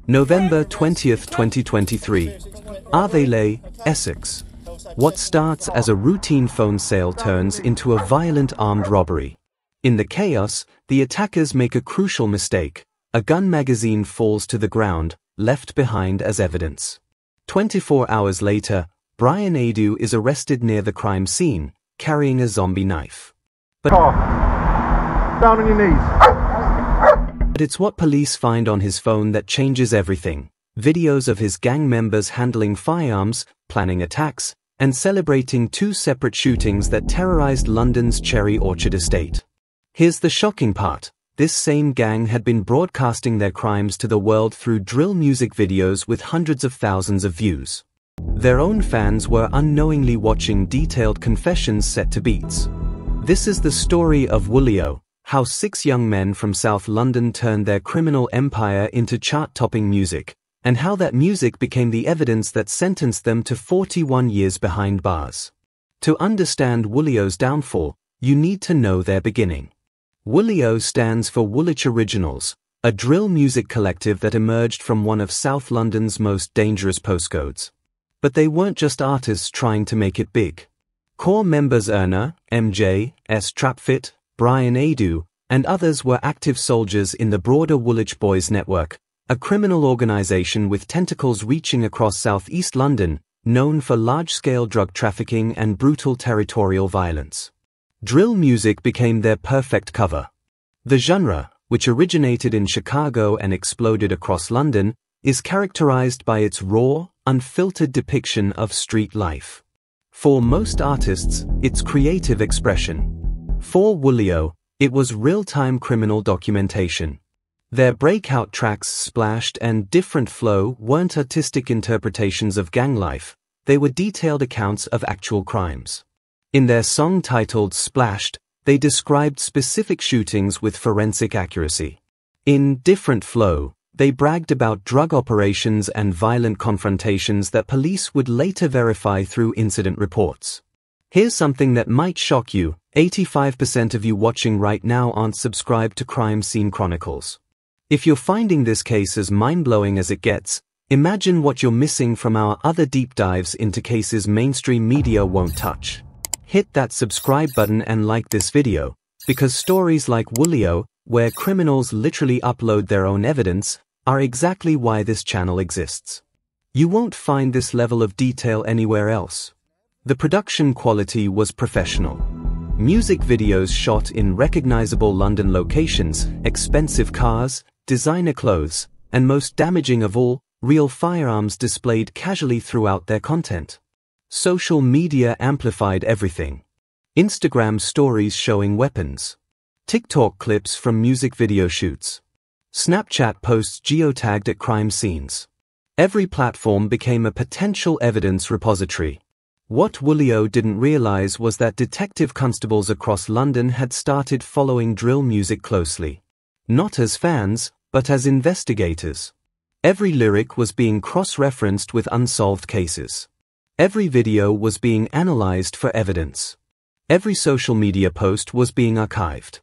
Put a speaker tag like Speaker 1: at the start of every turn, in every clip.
Speaker 1: November 20th, 2023. Unraveling, Essex. What starts as a routine phone sale turns into a violent armed robbery. In the chaos, the attackers make a crucial mistake. A gun magazine falls to the ground, left behind as evidence. 24 hours later, Bryan Aidoo is arrested near the crime scene, carrying a zombie knife. But
Speaker 2: down on your knees.
Speaker 1: But it's what police find on his phone that changes everything. Videos of his gang members handling firearms, planning attacks, and celebrating two separate shootings that terrorized London's Cherry Orchard estate. Here's the shocking part. This same gang had been broadcasting their crimes to the world through drill music videos with hundreds of thousands of views. Their own fans were unknowingly watching detailed confessions set to beats. This is the story of WOOLYO, how 6 young men from South London turned their criminal empire into chart-topping music, and how that music became the evidence that sentenced them to 41 years behind bars. To understand WOOLYO's downfall, you need to know their beginning. WOOLYO stands for Woolwich Originals, a drill music collective that emerged from one of South London's most dangerous postcodes. But they weren't just artists trying to make it big. Core members Erna, MJ, S. Trapfit, Bryan Aidoo, and others were active soldiers in the broader Woolwich Boys Network, a criminal organization with tentacles reaching across southeast London, known for large-scale drug trafficking and brutal territorial violence. Drill music became their perfect cover. The genre, which originated in Chicago and exploded across London, is characterized by its raw, unfiltered depiction of street life. For most artists, it's creative expression. For WOOLYO, it was real-time criminal documentation. Their breakout tracks Splashed and Different Flow weren't artistic interpretations of gang life, they were detailed accounts of actual crimes. In their song titled Splashed, they described specific shootings with forensic accuracy. In Different Flow, they bragged about drug operations and violent confrontations that police would later verify through incident reports. Here's something that might shock you: 85% of you watching right now aren't subscribed to Crime Scene Chronicles. If you're finding this case as mind-blowing as it gets, imagine what you're missing from our other deep dives into cases mainstream media won't touch. Hit that subscribe button and like this video, because stories like WOOLYO, where criminals literally upload their own evidence, are exactly why this channel exists. You won't find this level of detail anywhere else. The production quality was professional. Music videos shot in recognizable London locations, expensive cars, designer clothes, and most damaging of all, real firearms displayed casually throughout their content. Social media amplified everything. Instagram stories showing weapons. TikTok clips from music video shoots. Snapchat posts geotagged at crime scenes. Every platform became a potential evidence repository. What WOOLYO didn't realize was that detective constables across London had started following drill music closely. Not as fans, but as investigators. Every lyric was being cross-referenced with unsolved cases. Every video was being analyzed for evidence. Every social media post was being archived.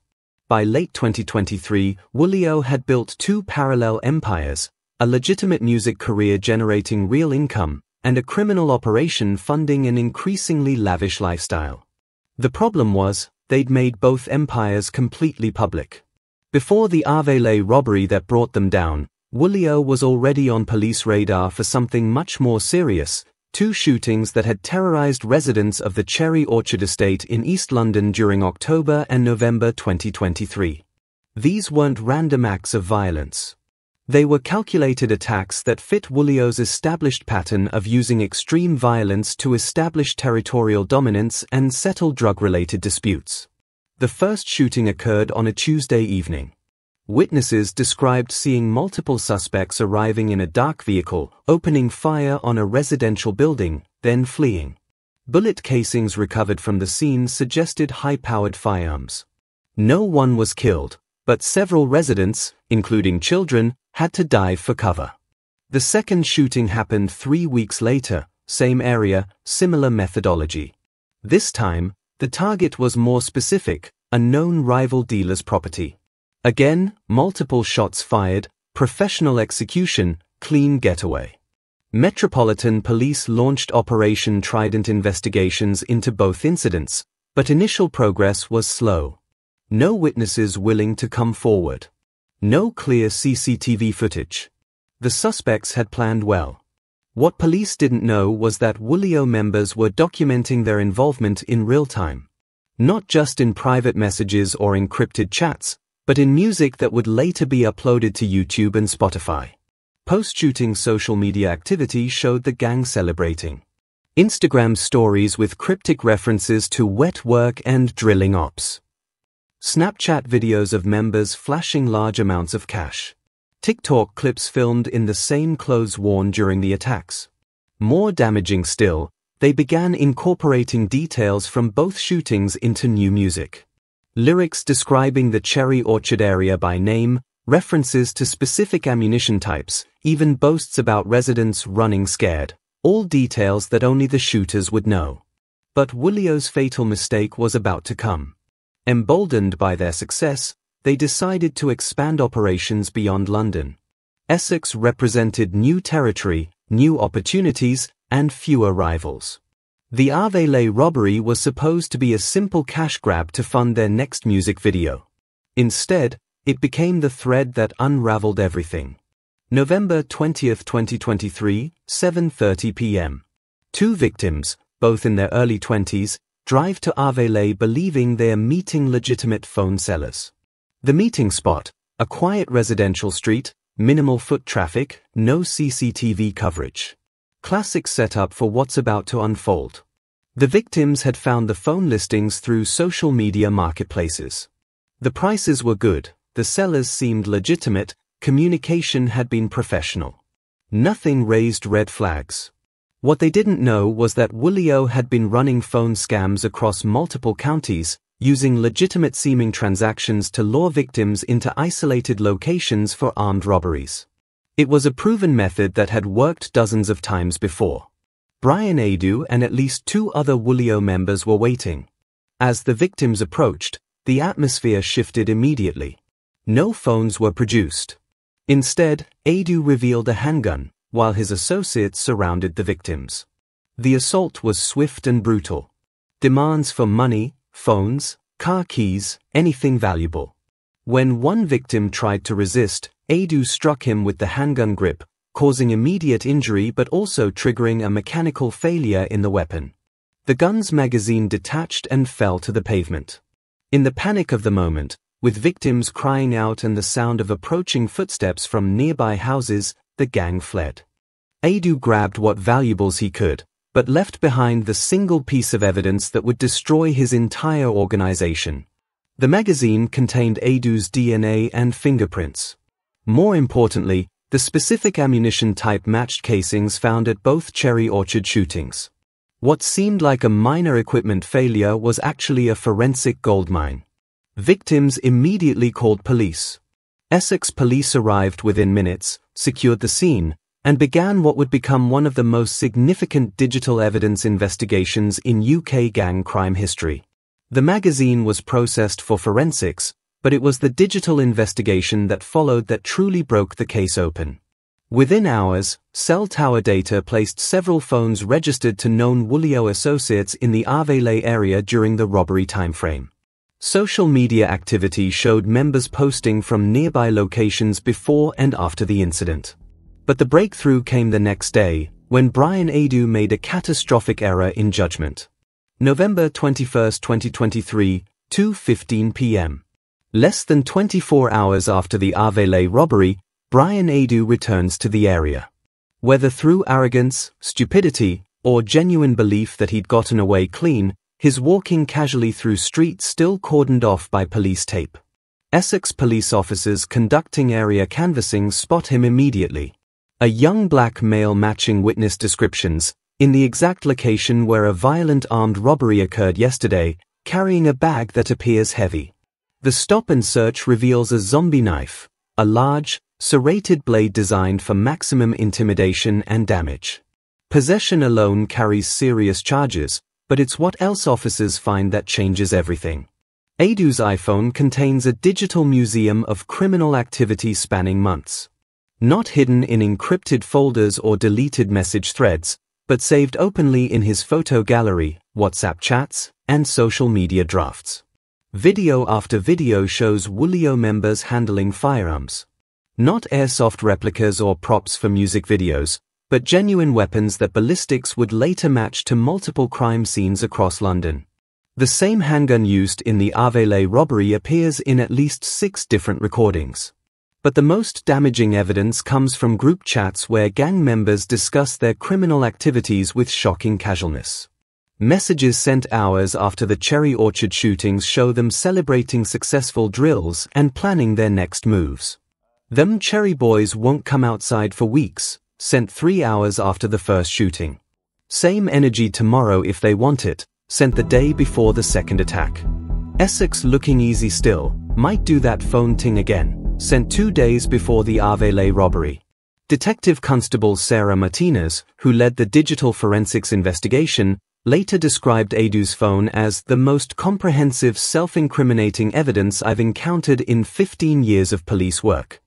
Speaker 1: By late 2023, WOOLYO had built 2 parallel empires, a legitimate music career generating real income, and a criminal operation funding an increasingly lavish lifestyle. The problem was, they'd made both empires completely public. Before the Unraveling robbery that brought them down, WOOLYO was already on police radar for something much more serious: 2 shootings that had terrorized residents of the Cherry Orchard estate in East London during October and November 2023. These weren't random acts of violence. They were calculated attacks that fit WOOLYO's established pattern of using extreme violence to establish territorial dominance and settle drug-related disputes. The first shooting occurred on a Tuesday evening. Witnesses described seeing multiple suspects arriving in a dark vehicle, opening fire on a residential building, then fleeing. Bullet casings recovered from the scene suggested high-powered firearms. No one was killed, but several residents, including children, had to dive for cover. The second shooting happened 3 weeks later, same area, similar methodology. This time, the target was more specific, a known rival dealer's property. Again, multiple shots fired, professional execution, clean getaway. Metropolitan Police launched Operation Trident investigations into both incidents, but initial progress was slow. No witnesses willing to come forward. No clear CCTV footage. The suspects had planned well. What police didn't know was that WOOLYO members were documenting their involvement in real time. Not just in private messages or encrypted chats, but in music that would later be uploaded to YouTube and Spotify. Post-shooting social media activity showed the gang celebrating. Instagram stories with cryptic references to wet work and drilling ops. Snapchat videos of members flashing large amounts of cash. TikTok clips filmed in the same clothes worn during the attacks. More damaging still, they began incorporating details from both shootings into new music. Lyrics describing the Cherry Orchard area by name, references to specific ammunition types, even boasts about residents running scared, all details that only the shooters would know. But WOOLYO's fatal mistake was about to come. Emboldened by their success, they decided to expand operations beyond London. Essex represented new territory, new opportunities, and fewer rivals. The Unraveling robbery was supposed to be a simple cash grab to fund their next music video. Instead, it became the thread that unraveled everything. November 20, 2023, 7:30 p.m. Two victims, both in their early 20s, drive to Unraveling believing they are meeting legitimate phone sellers. The meeting spot, a quiet residential street, minimal foot traffic, no CCTV coverage. Classic setup for what's about to unfold. The victims had found the phone listings through social media marketplaces. The prices were good, the sellers seemed legitimate, communication had been professional. Nothing raised red flags. What they didn't know was that WOOLYO had been running phone scams across multiple counties, using legitimate-seeming transactions to lure victims into isolated locations for armed robberies. It was a proven method that had worked dozens of times before. Bryan Aidoo and at least two other WOOLYO members were waiting. As the victims approached, the atmosphere shifted immediately. No phones were produced. Instead, Aidoo revealed a handgun, while his associates surrounded the victims. The assault was swift and brutal. Demands for money, phones, car keys, anything valuable. When one victim tried to resist, Aidoo struck him with the handgun grip, causing immediate injury but also triggering a mechanical failure in the weapon. The gun's magazine detached and fell to the pavement. In the panic of the moment, with victims crying out and the sound of approaching footsteps from nearby houses, the gang fled. Aidoo grabbed what valuables he could, but left behind the single piece of evidence that would destroy his entire organization. The magazine contained Aidoo's DNA and fingerprints. More importantly, the specific ammunition type matched casings found at both Cherry Orchard shootings. What seemed like a minor equipment failure was actually a forensic goldmine. Victims immediately called police. Essex police arrived within minutes, secured the scene, and began what would become one of the most significant digital evidence investigations in UK gang crime history. The magazine was processed for forensics, but it was the digital investigation that followed that truly broke the case open. Within hours, cell tower data placed several phones registered to known WOOLYO associates in the Unraveling area during the robbery timeframe. Social media activity showed members posting from nearby locations before and after the incident. But the breakthrough came the next day, when Bryan Aidoo made a catastrophic error in judgment. November 21, 2023, 2:15 p.m. Less than 24 hours after the Unraveling robbery, Bryan Aidoo returns to the area. Whether through arrogance, stupidity, or genuine belief that he'd gotten away clean, his walking casually through streets still cordoned off by police tape. Essex police officers conducting area canvassing spot him immediately. A young black male matching witness descriptions, in the exact location where a violent armed robbery occurred yesterday, carrying a bag that appears heavy. The stop and search reveals a zombie knife, a large, serrated blade designed for maximum intimidation and damage. Possession alone carries serious charges, but it's what else officers find that changes everything. Aidoo's iPhone contains a digital museum of criminal activity spanning months. Not hidden in encrypted folders or deleted message threads, but saved openly in his photo gallery, WhatsApp chats, and social media drafts. Video after video shows WOOLYO members handling firearms. Not airsoft replicas or props for music videos, but genuine weapons that ballistics would later match to multiple crime scenes across London. The same handgun used in the Unraveling robbery appears in at least 6 different recordings. But the most damaging evidence comes from group chats where gang members discuss their criminal activities with shocking casualness. Messages sent hours after the Cherry Orchard shootings show them celebrating successful drills and planning their next moves. "Them Cherry boys won't come outside for weeks," sent 3 hours after the first shooting. "Same energy tomorrow if they want it," sent the day before the second attack. "Essex looking easy still, might do that phone ting again," sent 2 days before the Unraveling robbery. Detective Constable Sarah Martinez, who led the digital forensics investigation, later described Aidoo's phone as the most comprehensive self-incriminating evidence I've encountered in 15 years of police work.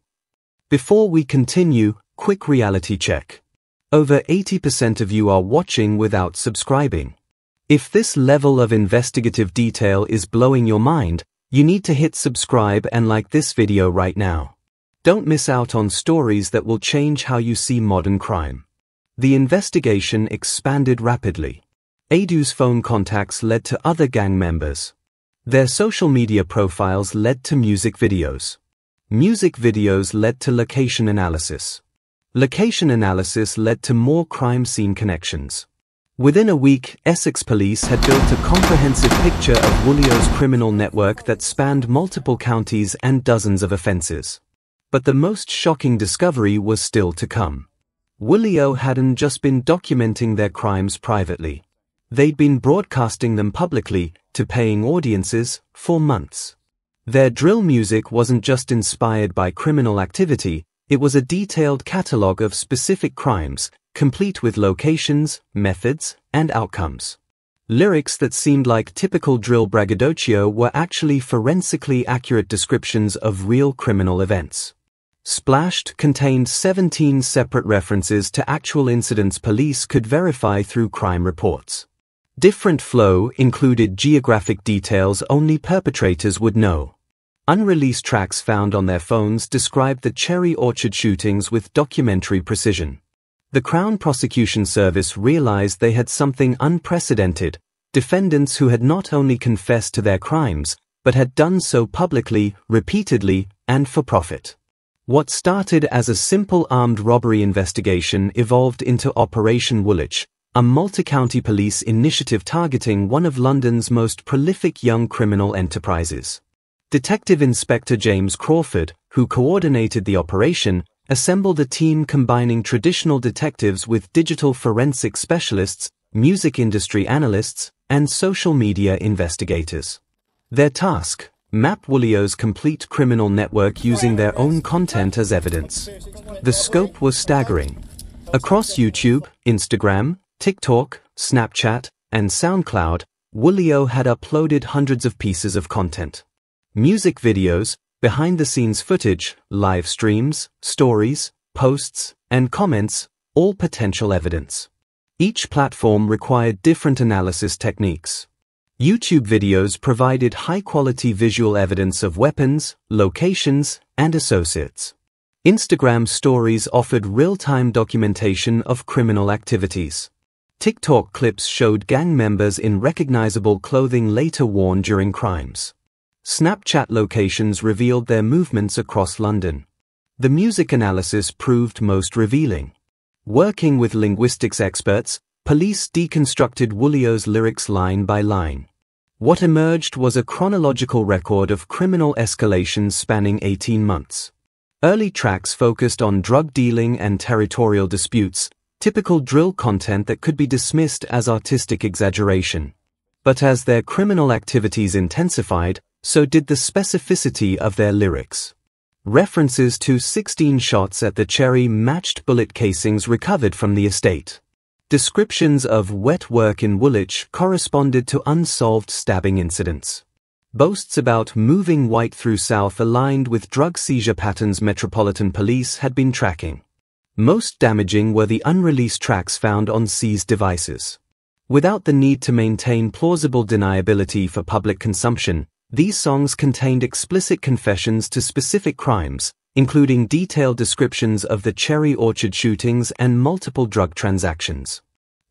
Speaker 1: Before we continue, quick reality check. Over 80% of you are watching without subscribing. If this level of investigative detail is blowing your mind, you need to hit subscribe and like this video right now. Don't miss out on stories that will change how you see modern crime. The investigation expanded rapidly. Aidoo's phone contacts led to other gang members. Their social media profiles led to music videos. Music videos led to location analysis. Location analysis led to more crime scene connections. Within a week, Essex police had built a comprehensive picture of WOOLYO's criminal network that spanned multiple counties and dozens of offenses. But the most shocking discovery was still to come. WOOLYO hadn't just been documenting their crimes privately. They'd been broadcasting them publicly, to paying audiences, for months. Their drill music wasn't just inspired by criminal activity, it was a detailed catalogue of specific crimes, complete with locations, methods, and outcomes. Lyrics that seemed like typical drill braggadocio were actually forensically accurate descriptions of real criminal events. Splashed contained 17 separate references to actual incidents police could verify through crime reports. Different flow included geographic details only perpetrators would know. Unreleased tracks found on their phones described the Cherry Orchard shootings with documentary precision. The Crown Prosecution Service realized they had something unprecedented, defendants who had not only confessed to their crimes, but had done so publicly, repeatedly, and for profit. What started as a simple armed robbery investigation evolved into Operation Woolwich, a multi-county police initiative targeting one of London's most prolific young criminal enterprises. Detective Inspector James Crawford, who coordinated the operation, assembled a team combining traditional detectives with digital forensic specialists, music industry analysts, and social media investigators. Their task: map WOOLYO's complete criminal network using their own content as evidence. The scope was staggering. Across YouTube, Instagram, TikTok, Snapchat, and SoundCloud, WOOLYO had uploaded hundreds of pieces of content. Music videos, behind-the-scenes footage, live streams, stories, posts, and comments, all potential evidence. Each platform required different analysis techniques. YouTube videos provided high-quality visual evidence of weapons, locations, and associates. Instagram stories offered real-time documentation of criminal activities. TikTok clips showed gang members in recognizable clothing later worn during crimes. Snapchat locations revealed their movements across London. The music analysis proved most revealing. Working with linguistics experts, police deconstructed WOOLYO's lyrics line by line. What emerged was a chronological record of criminal escalations spanning 18 months. Early tracks focused on drug dealing and territorial disputes, typical drill content that could be dismissed as artistic exaggeration. But as their criminal activities intensified, so did the specificity of their lyrics. References to 16 shots at the Cherry matched bullet casings recovered from the estate. Descriptions of wet work in Woolwich corresponded to unsolved stabbing incidents. Boasts about moving white through South aligned with drug seizure patterns Metropolitan Police had been tracking. Most damaging were the unreleased tracks found on seized devices. Without the need to maintain plausible deniability for public consumption, these songs contained explicit confessions to specific crimes, including detailed descriptions of the Cherry Orchard shootings and multiple drug transactions.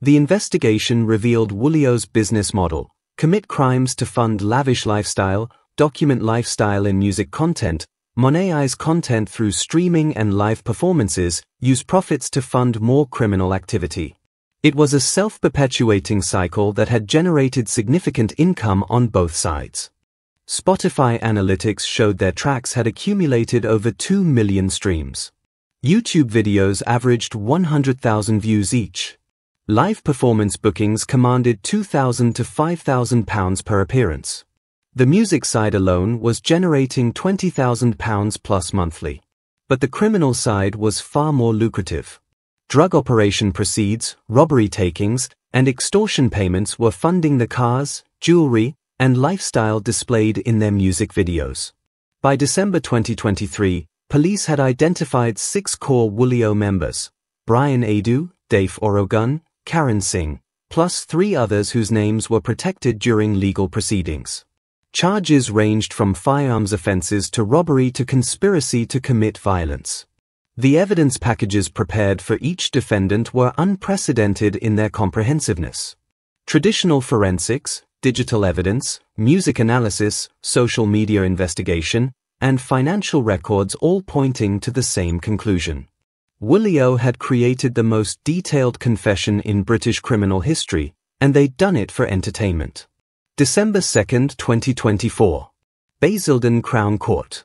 Speaker 1: The investigation revealed WOOLYO's business model: commit crimes to fund lavish lifestyle, document lifestyle in music content, monetize content through streaming and live performances, use profits to fund more criminal activity. It was a self-perpetuating cycle that had generated significant income on both sides. Spotify analytics showed their tracks had accumulated over 2 million streams. YouTube videos averaged 100,000 views each. Live performance bookings commanded £2,000 to £5,000 per appearance. The music side alone was generating £20,000 plus monthly. But the criminal side was far more lucrative. Drug operation proceeds, robbery takings, and extortion payments were funding the cars, jewelry, and lifestyle displayed in their music videos. By December 2023, police had identified 6 core WOOLYO members: Bryan Aidoo, Dave Orogun, Karen Singh, plus 3 others whose names were protected during legal proceedings. Charges ranged from firearms offenses to robbery to conspiracy to commit violence. The evidence packages prepared for each defendant were unprecedented in their comprehensiveness. Traditional forensics, digital evidence, music analysis, social media investigation, and financial records all pointing to the same conclusion. WOOLYO had created the most detailed confession in British criminal history, and they'd done it for entertainment. December 2, 2024. Basildon Crown Court.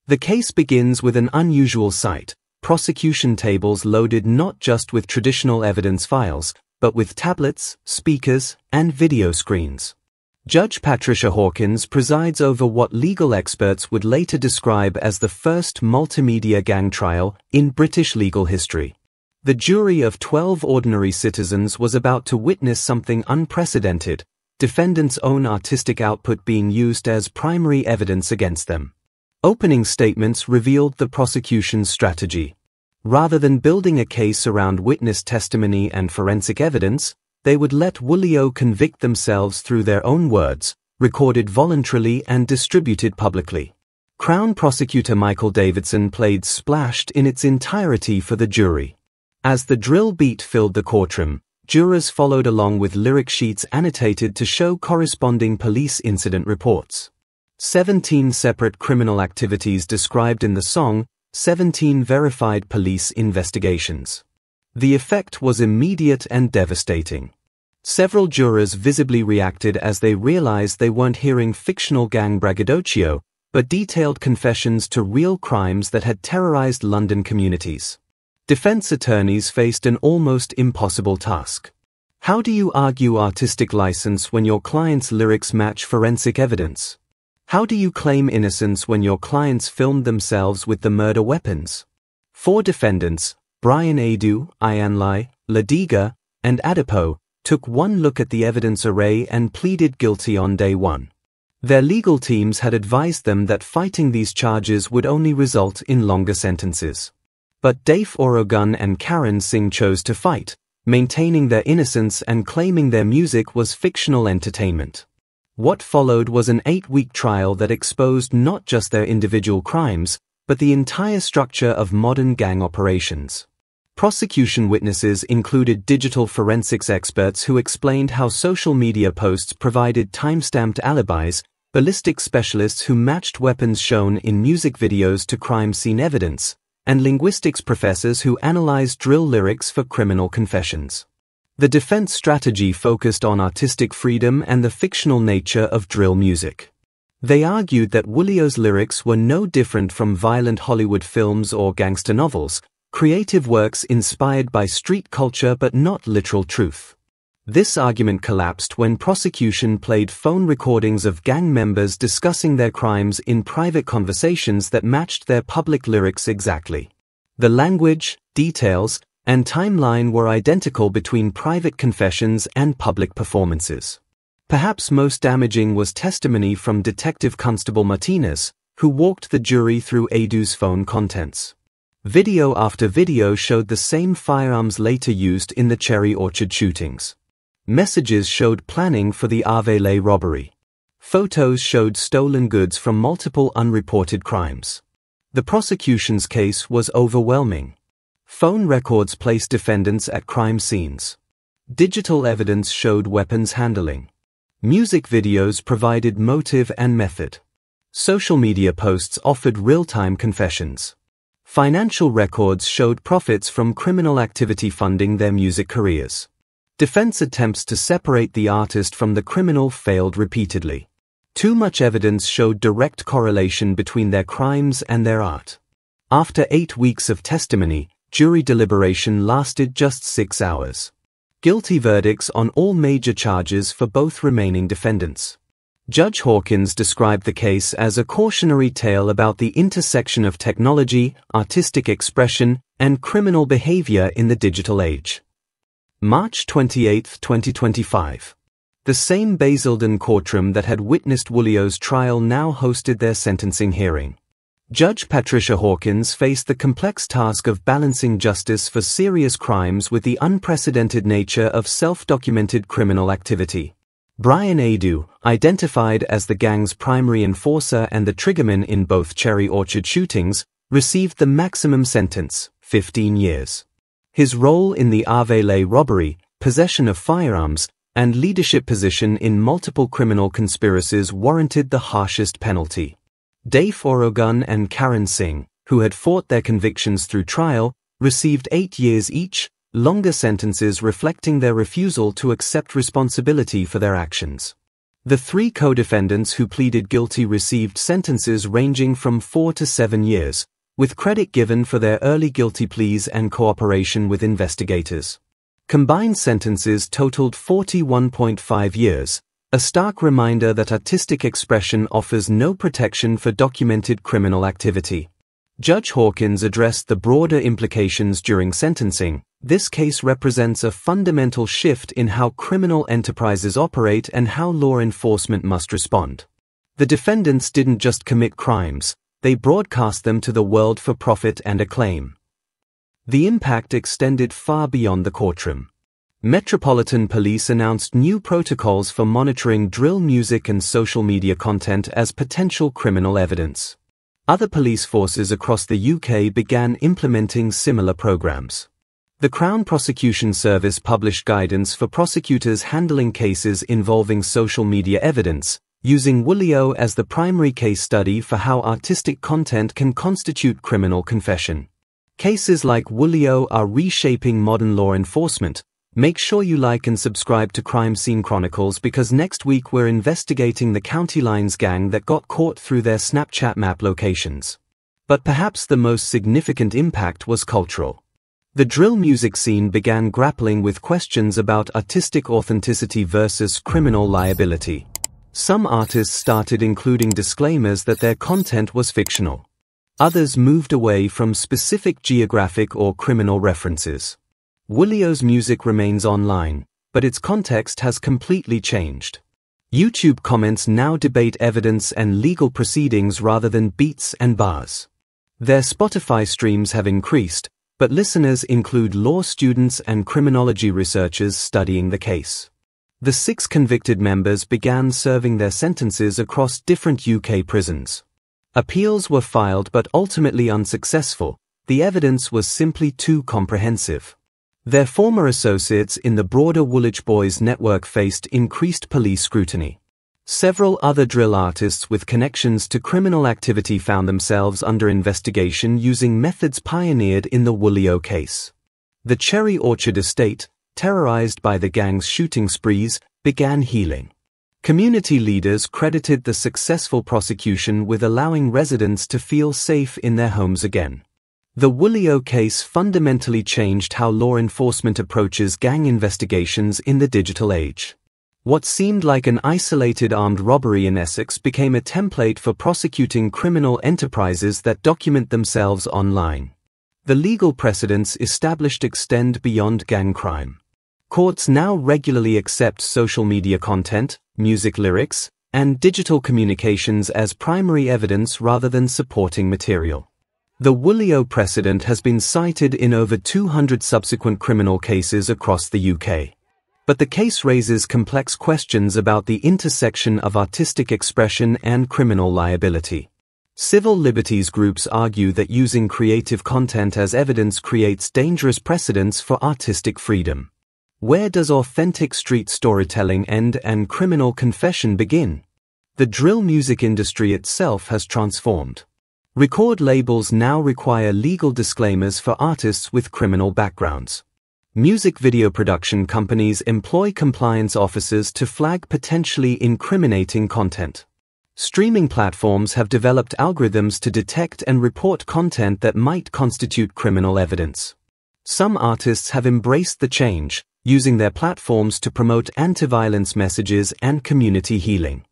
Speaker 1: The case begins with an unusual sight: prosecution tables loaded not just with traditional evidence files, but with tablets, speakers, and video screens. Judge Patricia Hawkins presides over what legal experts would later describe as the first multimedia gang trial in British legal history. The jury of 12 ordinary citizens was about to witness something unprecedented: defendants' own artistic output being used as primary evidence against them. Opening statements revealed the prosecution's strategy. Rather than building a case around witness testimony and forensic evidence, they would let WOOLYO convict themselves through their own words, recorded voluntarily and distributed publicly. Crown Prosecutor Michael Davidson played Splashed in its entirety for the jury. As the drill beat filled the courtroom, jurors followed along with lyric sheets annotated to show corresponding police incident reports. 17 separate criminal activities described in the song, 17 verified police investigations. The effect was immediate and devastating. Several jurors visibly reacted as they realized they weren't hearing fictional gang braggadocio, but detailed confessions to real crimes that had terrorized London communities. Defense attorneys faced an almost impossible task. How do you argue artistic license when your client's lyrics match forensic evidence? How do you claim innocence when your clients filmed themselves with the murder weapons? 4 defendants, Bryan Aidoo, Ayanlai, Ladiga, and Adipo, took one look at the evidence array and pleaded guilty on day 1. Their legal teams had advised them that fighting these charges would only result in longer sentences. But Dave Orogun and Karen Singh chose to fight, maintaining their innocence and claiming their music was fictional entertainment. What followed was an 8-week trial that exposed not just their individual crimes, but the entire structure of modern gang operations. Prosecution witnesses included digital forensics experts who explained how social media posts provided time-stamped alibis, ballistic specialists who matched weapons shown in music videos to crime scene evidence, and linguistics professors who analyzed drill lyrics for criminal confessions. The defense strategy focused on artistic freedom and the fictional nature of drill music. They argued that WOOLYO's lyrics were no different from violent Hollywood films or gangster novels, creative works inspired by street culture but not literal truth. This argument collapsed when prosecution played phone recordings of gang members discussing their crimes in private conversations that matched their public lyrics exactly. The language, details, and timeline were identical between private confessions and public performances. Perhaps most damaging was testimony from Detective Constable Martinez, who walked the jury through Aidoo's phone contents. Video after video showed the same firearms later used in the Cherry Orchard shootings. Messages showed planning for the unraveling robbery. Photos showed stolen goods from multiple unreported crimes. The prosecution's case was overwhelming. Phone records placed defendants at crime scenes. Digital evidence showed weapons handling. Music videos provided motive and method. Social media posts offered real-time confessions. Financial records showed profits from criminal activity funding their music careers. Defense attempts to separate the artist from the criminal failed repeatedly. Too much evidence showed direct correlation between their crimes and their art. After 8 weeks of testimony, jury deliberation lasted just 6 hours. Guilty verdicts on all major charges for both remaining defendants. Judge Hawkins described the case as a cautionary tale about the intersection of technology, artistic expression, and criminal behavior in the digital age. March 28, 2025. The same Basildon courtroom that had witnessed WOOLYO's trial now hosted their sentencing hearing. Judge Patricia Hawkins faced the complex task of balancing justice for serious crimes with the unprecedented nature of self-documented criminal activity. Bryan Aidoo, identified as the gang's primary enforcer and the triggerman in both Cherry Orchard shootings, received the maximum sentence, 15 years. His role in the unraveling robbery, possession of firearms, and leadership position in multiple criminal conspiracies warranted the harshest penalty. Dave Orogun and Karen Singh, who had fought their convictions through trial, received 8 years each, longer sentences reflecting their refusal to accept responsibility for their actions. The 3 co-defendants who pleaded guilty received sentences ranging from 4 to 7 years, with credit given for their early guilty pleas and cooperation with investigators. Combined sentences totaled 41.5 years, a stark reminder that artistic expression offers no protection for documented criminal activity. Judge Hawkins addressed the broader implications during sentencing. This case represents a fundamental shift in how criminal enterprises operate and how law enforcement must respond. The defendants didn't just commit crimes, they broadcast them to the world for profit and acclaim. The impact extended far beyond the courtroom. Metropolitan Police announced new protocols for monitoring drill music and social media content as potential criminal evidence. Other police forces across the UK began implementing similar programs. The Crown Prosecution Service published guidance for prosecutors handling cases involving social media evidence, using WOOLYO as the primary case study for how artistic content can constitute criminal confession. Cases like WOOLYO are reshaping modern law enforcement. Make sure you like and subscribe to Crime Scene Chronicles because next week we're investigating the County Lines gang that got caught through their Snapchat map locations. But perhaps the most significant impact was cultural. The drill music scene began grappling with questions about artistic authenticity versus criminal liability. Some artists started including disclaimers that their content was fictional. Others moved away from specific geographic or criminal references. WOOLYO's music remains online, but its context has completely changed. YouTube comments now debate evidence and legal proceedings rather than beats and bars. Their Spotify streams have increased, but listeners include law students and criminology researchers studying the case. The 6 convicted members began serving their sentences across different UK prisons. Appeals were filed but ultimately unsuccessful. The evidence was simply too comprehensive. Their former associates in the broader Woolwich Boys network faced increased police scrutiny. Several other drill artists with connections to criminal activity found themselves under investigation using methods pioneered in the WOOLYO case. The Cherry Orchard estate, terrorized by the gang's shooting sprees, began healing. Community leaders credited the successful prosecution with allowing residents to feel safe in their homes again. The WOOLYO case fundamentally changed how law enforcement approaches gang investigations in the digital age. What seemed like an isolated armed robbery in Essex became a template for prosecuting criminal enterprises that document themselves online. The legal precedents established extend beyond gang crime. Courts now regularly accept social media content, music lyrics, and digital communications as primary evidence rather than supporting material. The WOOLYO precedent has been cited in over 200 subsequent criminal cases across the UK. But the case raises complex questions about the intersection of artistic expression and criminal liability. Civil liberties groups argue that using creative content as evidence creates dangerous precedents for artistic freedom. Where does authentic street storytelling end and criminal confession begin? The drill music industry itself has transformed. Record labels now require legal disclaimers for artists with criminal backgrounds. Music video production companies employ compliance officers to flag potentially incriminating content. Streaming platforms have developed algorithms to detect and report content that might constitute criminal evidence. Some artists have embraced the change, using their platforms to promote anti-violence messages and community healing.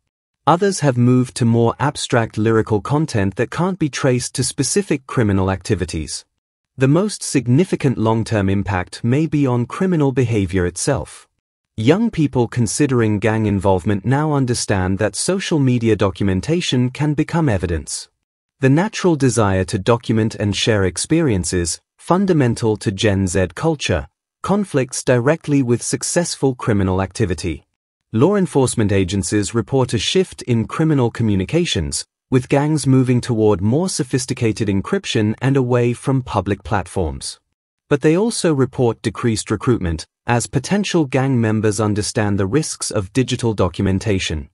Speaker 1: Others have moved to more abstract lyrical content that can't be traced to specific criminal activities. The most significant long-term impact may be on criminal behavior itself. Young people considering gang involvement now understand that social media documentation can become evidence. The natural desire to document and share experiences, fundamental to Gen Z culture, conflicts directly with successful criminal activity. Law enforcement agencies report a shift in criminal communications, with gangs moving toward more sophisticated encryption and away from public platforms. But they also report decreased recruitment, as potential gang members understand the risks of digital documentation.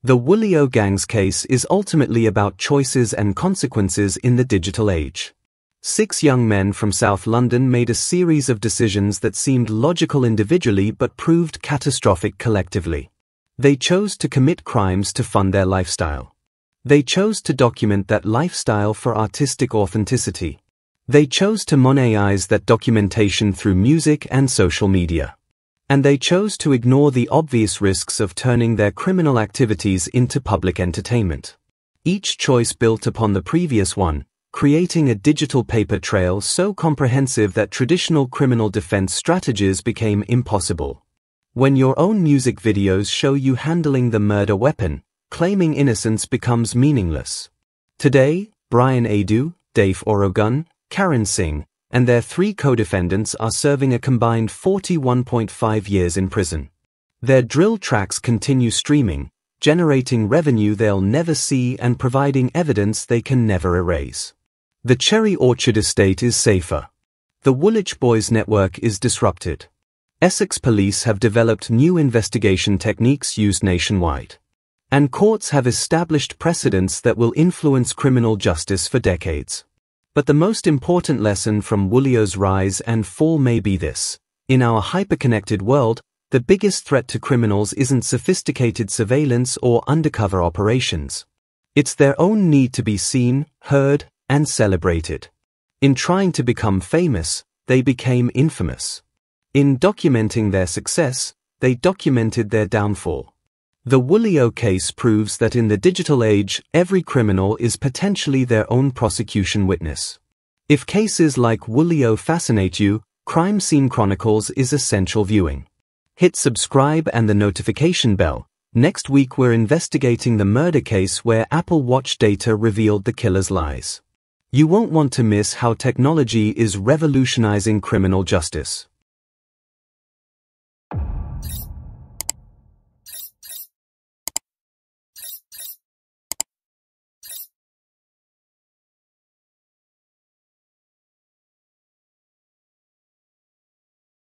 Speaker 1: The WOOLYO Gang's case is ultimately about choices and consequences in the digital age. 6 young men from South London made a series of decisions that seemed logical individually but proved catastrophic collectively. They chose to commit crimes to fund their lifestyle. They chose to document that lifestyle for artistic authenticity. They chose to monetize that documentation through music and social media. And they chose to ignore the obvious risks of turning their criminal activities into public entertainment. Each choice built upon the previous one, creating a digital paper trail so comprehensive that traditional criminal defense strategies became impossible. When your own music videos show you handling the murder weapon, claiming innocence becomes meaningless. Today, Bryan Aidoo, Dave Orogun, Karen Singh, and their 3 co-defendants are serving a combined 41.5 years in prison. Their drill tracks continue streaming, generating revenue they'll never see and providing evidence they can never erase. The Cherry Orchard estate is safer. The Woolwich Boys network is disrupted. Essex police have developed new investigation techniques used nationwide. And courts have established precedents that will influence criminal justice for decades. But the most important lesson from WOOLYO's rise and fall may be this: in our hyper-connected world, the biggest threat to criminals isn't sophisticated surveillance or undercover operations. It's their own need to be seen, heard, and celebrated. In trying to become famous, they became infamous. In documenting their success, they documented their downfall. The WOOLYO case proves that in the digital age, every criminal is potentially their own prosecution witness. If cases like WOOLYO fascinate you, Crime Scene Chronicles is essential viewing. Hit subscribe and the notification bell. Next week we're investigating the murder case where Apple Watch data revealed the killer's lies. You won't want to miss how technology is revolutionizing criminal justice.